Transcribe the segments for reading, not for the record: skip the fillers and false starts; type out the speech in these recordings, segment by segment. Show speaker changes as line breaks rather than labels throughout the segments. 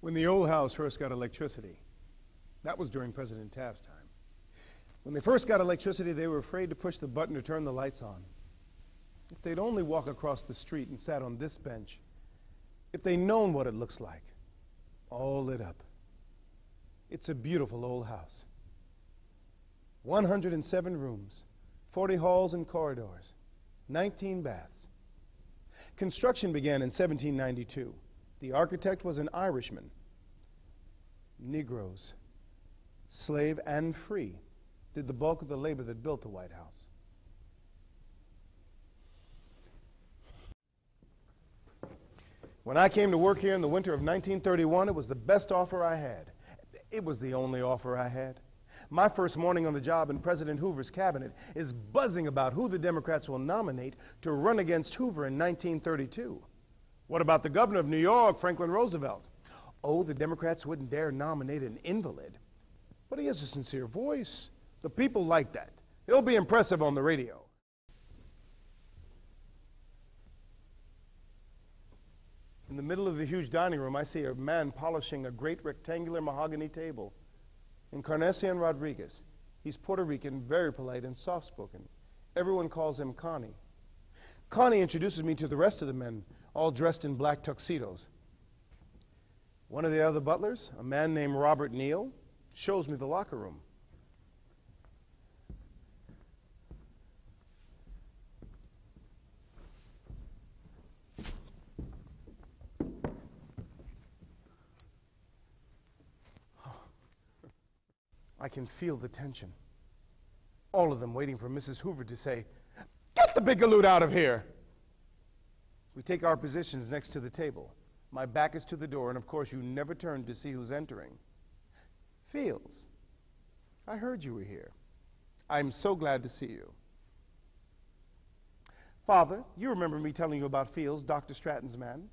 When the old house first got electricity, that was during President Taft's time. When they first got electricity, they were afraid to push the button to turn the lights on. If they'd only walk across the street and sat on this bench, if they'd known what it looks like, all lit up. It's a beautiful old house. 107 rooms, 40 halls and corridors, 19 baths. Construction began in 1792. The architect was an Irishman. Negroes, slave and free, did the bulk of the labor that built the White House. When I came to work here in the winter of 1931, it was the best offer I had. It was the only offer I had. My first morning on the job in President Hoover's cabinet is buzzing about who the Democrats will nominate to run against Hoover in 1932. What about the governor of New York, Franklin Roosevelt? Oh, the Democrats wouldn't dare nominate an invalid. But he has a sincere voice. The people like that. He'll be impressive on the radio. In the middle of the huge dining room, I see a man polishing a great rectangular mahogany table. Encarnacion Rodriguez. He's Puerto Rican, very polite and soft-spoken. Everyone calls him Connie. Connie introduces me to the rest of the men, all dressed in black tuxedos. One of the other butlers, a man named Robert Neal, shows me the locker room. I can feel the tension. All of them waiting for Mrs. Hoover to say, "Get the big galoot out of here!" We take our positions next to the table. My back is to the door, and of course you never turn to see who's entering. Fields, I heard you were here. I'm so glad to see you. Father, you remember me telling you about Fields, Dr. Stratton's man?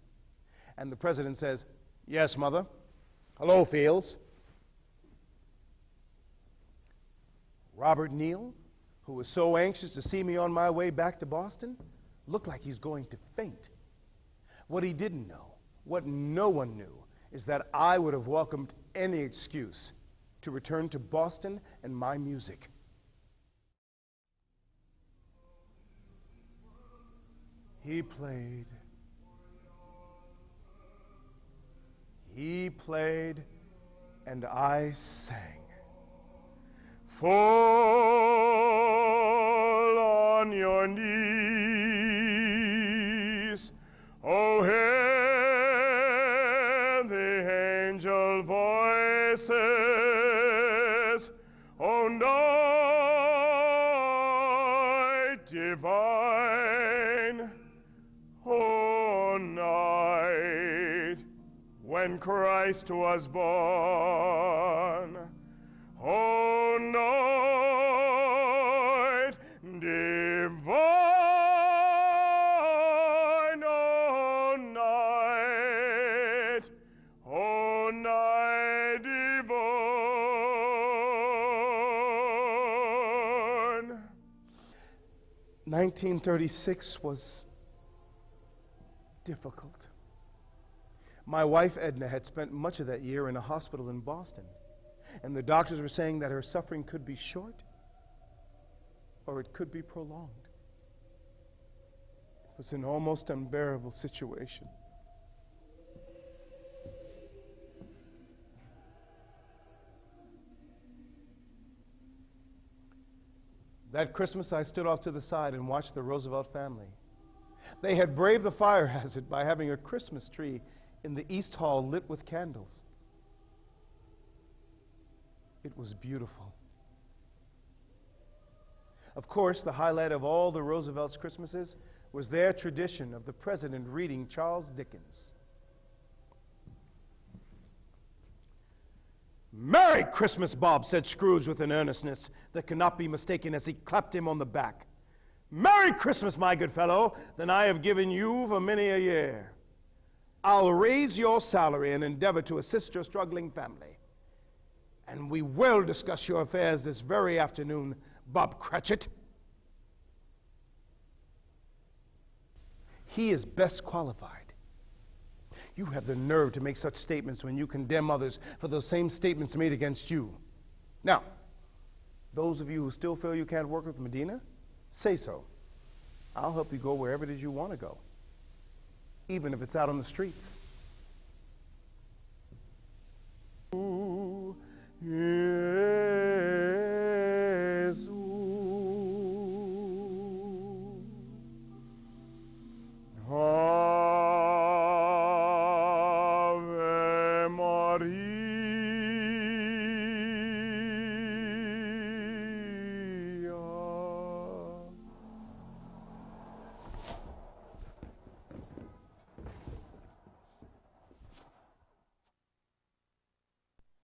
And the president says, "Yes, Mother. Hello, Fields." Robert Neal, who was so anxious to see me on my way back to Boston, looked like he's going to faint. What he didn't know, what no one knew, is that I would have welcomed any excuse to return to Boston and my music. He played, and I sang. Fall on your knees, oh, hear the angel voices, oh, night divine, oh, night when Christ was born, oh, night divine, oh, night divine. 1936 was difficult. My wife, Edna, had spent much of that year in a hospital in Boston. And the doctors were saying that her suffering could be short or it could be prolonged. It was an almost unbearable situation. That Christmas, I stood off to the side and watched the Roosevelt family. They had braved the fire hazard by having a Christmas tree in the East Hall lit with candles. It was beautiful. Of course, the highlight of all the Roosevelt's Christmases was their tradition of the president reading Charles Dickens. "Merry Christmas, Bob," said Scrooge with an earnestness that could not be mistaken as he clapped him on the back. "Merry Christmas, my good fellow, than I have given you for many a year. I'll raise your salary and endeavor to assist your struggling family. And we will discuss your affairs this very afternoon, Bob Cratchit." He is best qualified. You have the nerve to make such statements when you condemn others for those same statements made against you. Now, those of you who still feel you can't work with Medina, say so. I'll help you go wherever it is you want to go, even if it's out on the streets.